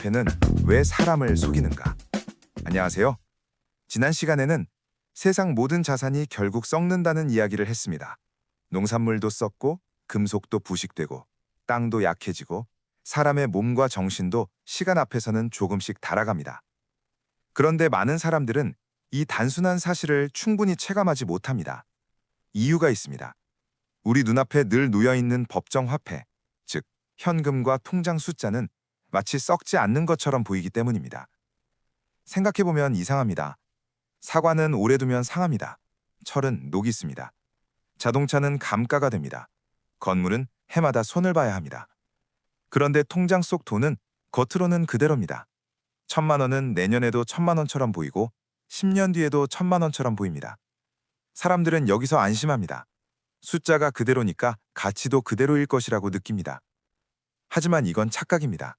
화폐는 왜 사람을 속이는가? 안녕하세요. 지난 시간에는 세상 모든 자산이 결국 썩는다는 이야기를 했습니다. 농산물도 썩고, 금속도 부식되고, 땅도 약해지고, 사람의 몸과 정신도 시간 앞에서는 조금씩 달아갑니다. 그런데 많은 사람들은 이 단순한 사실을 충분히 체감하지 못합니다. 이유가 있습니다. 우리 눈앞에 늘 놓여있는 법정 화폐, 즉 현금과 통장 숫자는 마치 썩지 않는 것처럼 보이기 때문입니다. 생각해보면 이상합니다. 사과는 오래 두면 상합니다. 철은 녹이 습니다. 자동차는 감가가 됩니다. 건물은 해마다 손을 봐야 합니다. 그런데 통장 속 돈은 겉으로는 그대로입니다. 1,000만 원은 내년에도 1,000만 원처럼 보이고 10년 뒤에도 1,000만 원처럼 보입니다. 사람들은 여기서 안심합니다. 숫자가 그대로니까 가치도 그대로일 것이라고 느낍니다. 하지만 이건 착각입니다.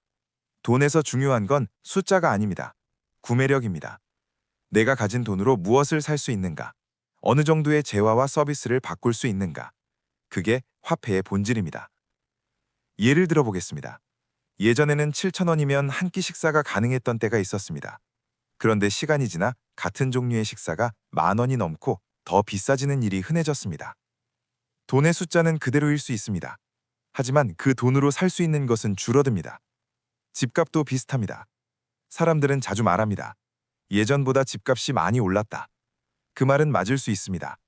돈에서 중요한 건 숫자가 아닙니다. 구매력입니다. 내가 가진 돈으로 무엇을 살 수 있는가? 어느 정도의 재화와 서비스를 바꿀 수 있는가? 그게 화폐의 본질입니다. 예를 들어보겠습니다. 예전에는 7,000원이면 한 끼 식사가 가능했던 때가 있었습니다. 그런데 시간이 지나 같은 종류의 식사가 10,000원이 넘고 더 비싸지는 일이 흔해졌습니다. 돈의 숫자는 그대로일 수 있습니다. 하지만 그 돈으로 살 수 있는 것은 줄어듭니다. 집값도 비슷합니다. 사람들은 자주 말합니다. 예전보다 집값이 많이 올랐다. 그 말은 맞을 수 있습니다.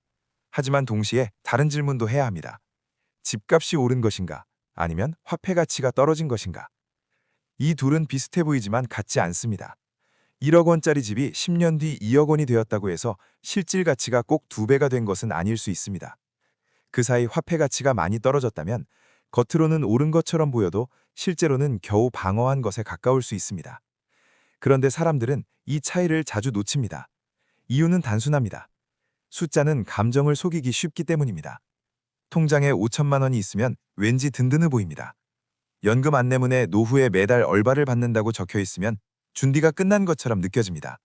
하지만 동시에 다른 질문도 해야 합니다. 집값이 오른 것인가? 아니면 화폐 가치가 떨어진 것인가? 이 둘은 비슷해 보이지만 같지 않습니다. 1억 원짜리 집이 10년 뒤 2억 원이 되었다고 해서 실질 가치가 꼭 2배가 된 것은 아닐 수 있습니다. 그 사이 화폐 가치가 많이 떨어졌다면 겉으로는 오른 것처럼 보여도 실제로는 겨우 방어한 것에 가까울 수 있습니다. 그런데 사람들은 이 차이를 자주 놓칩니다. 이유는 단순합니다. 숫자는 감정을 속이기 쉽기 때문입니다. 통장에 5,000만 원이 있으면 왠지 든든해 보입니다. 연금 안내문에 노후에 매달 얼마를 받는다고 적혀 있으면 준비가 끝난 것처럼 느껴집니다.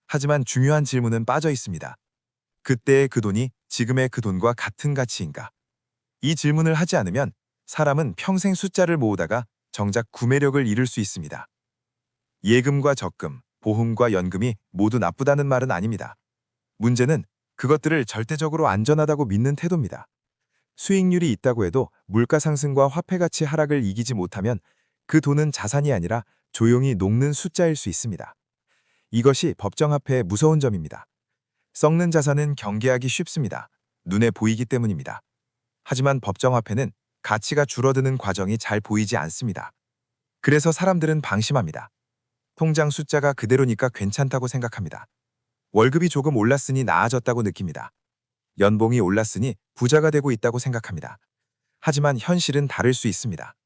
하지만 중요한 질문은 빠져 있습니다. 그때의 그 돈이 지금의 그 돈과 같은 가치인가? 이 질문을 하지 않으면 사람은 평생 숫자를 모으다가 정작 구매력을 잃을 수 있습니다. 예금과 적금, 보험과 연금이 모두 나쁘다는 말은 아닙니다. 문제는 그것들을 절대적으로 안전하다고 믿는 태도입니다. 수익률이 있다고 해도 물가 상승과 화폐 가치 하락을 이기지 못하면 그 돈은 자산이 아니라 조용히 녹는 숫자일 수 있습니다. 이것이 법정화폐의 무서운 점입니다. 썩는 자산은 경계하기 쉽습니다. 눈에 보이기 때문입니다. 하지만 법정화폐는 가치가 줄어드는 과정이 잘 보이지 않습니다. 그래서 사람들은 방심합니다. 통장 숫자가 그대로니까 괜찮다고 생각합니다. 월급이 조금 올랐으니 나아졌다고 느낍니다. 연봉이 올랐으니 부자가 되고 있다고 생각합니다. 하지만 현실은 다를 수 있습니다.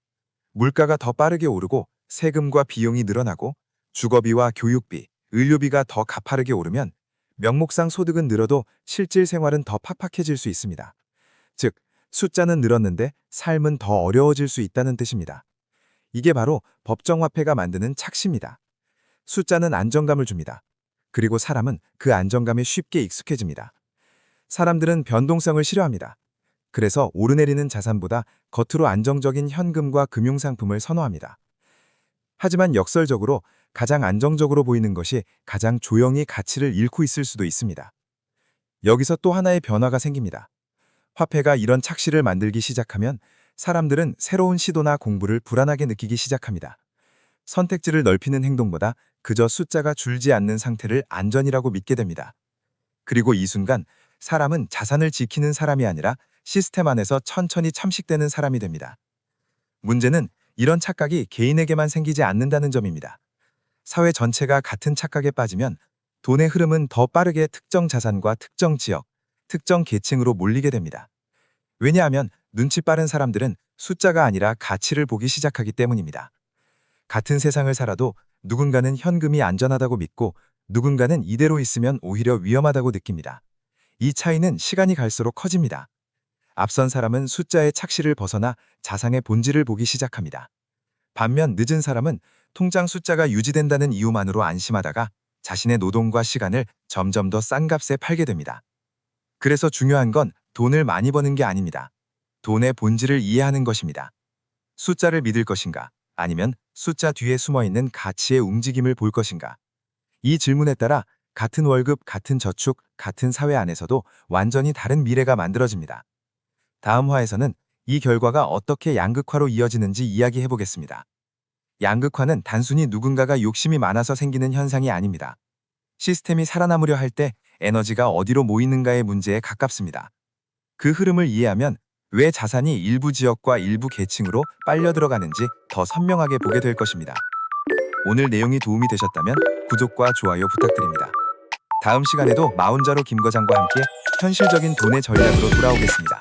물가가 더 빠르게 오르고 세금과 비용이 늘어나고 주거비와 교육비, 의료비가 더 가파르게 오르면 명목상 소득은 늘어도 실질 생활은 더 팍팍해질 수 있습니다. 즉, 숫자는 늘었는데 삶은 더 어려워질 수 있다는 뜻입니다. 이게 바로 법정화폐가 만드는 착시입니다. 숫자는 안정감을 줍니다. 그리고 사람은 그 안정감에 쉽게 익숙해집니다. 사람들은 변동성을 싫어합니다. 그래서 오르내리는 자산보다 겉으로 안정적인 현금과 금융상품을 선호합니다. 하지만 역설적으로 가장 안정적으로 보이는 것이 가장 조용히 가치를 잃고 있을 수도 있습니다. 여기서 또 하나의 변화가 생깁니다. 화폐가 이런 착시를 만들기 시작하면 사람들은 새로운 시도나 공부를 불안하게 느끼기 시작합니다. 선택지를 넓히는 행동보다 그저 숫자가 줄지 않는 상태를 안전이라고 믿게 됩니다. 그리고 이 순간 사람은 자산을 지키는 사람이 아니라 시스템 안에서 천천히 참식되는 사람이 됩니다. 문제는 이런 착각이 개인에게만 생기지 않는다는 점입니다. 사회 전체가 같은 착각에 빠지면 돈의 흐름은 더 빠르게 특정 자산과 특정 지역, 특정 계층으로 몰리게 됩니다. 왜냐하면 눈치 빠른 사람들은 숫자가 아니라 가치를 보기 시작하기 때문입니다. 같은 세상을 살아도 누군가는 현금이 안전하다고 믿고 누군가는 이대로 있으면 오히려 위험하다고 느낍니다. 이 차이는 시간이 갈수록 커집니다. 앞선 사람은 숫자의 착시를 벗어나 자산의 본질을 보기 시작합니다. 반면 늦은 사람은 통장 숫자가 유지된다는 이유만으로 안심하다가 자신의 노동과 시간을 점점 더 싼 값에 팔게 됩니다. 그래서 중요한 건 돈을 많이 버는 게 아닙니다. 돈의 본질을 이해하는 것입니다. 숫자를 믿을 것인가? 아니면 숫자 뒤에 숨어있는 가치의 움직임을 볼 것인가? 이 질문에 따라 같은 월급, 같은 저축, 같은 사회 안에서도 완전히 다른 미래가 만들어집니다. 다음 화에서는 이 결과가 어떻게 양극화로 이어지는지 이야기해 보겠습니다. 양극화는 단순히 누군가가 욕심이 많아서 생기는 현상이 아닙니다. 시스템이 살아남으려 할 때 에너지가 어디로 모이는가의 문제에 가깝습니다. 그 흐름을 이해하면 왜 자산이 일부 지역과 일부 계층으로 빨려 들어가는지 더 선명하게 보게 될 것입니다. 오늘 내용이 도움이 되셨다면 구독과 좋아요 부탁드립니다. 다음 시간에도 마운자로 김 과장과 함께 현실적인 돈의 전략으로 돌아오겠습니다.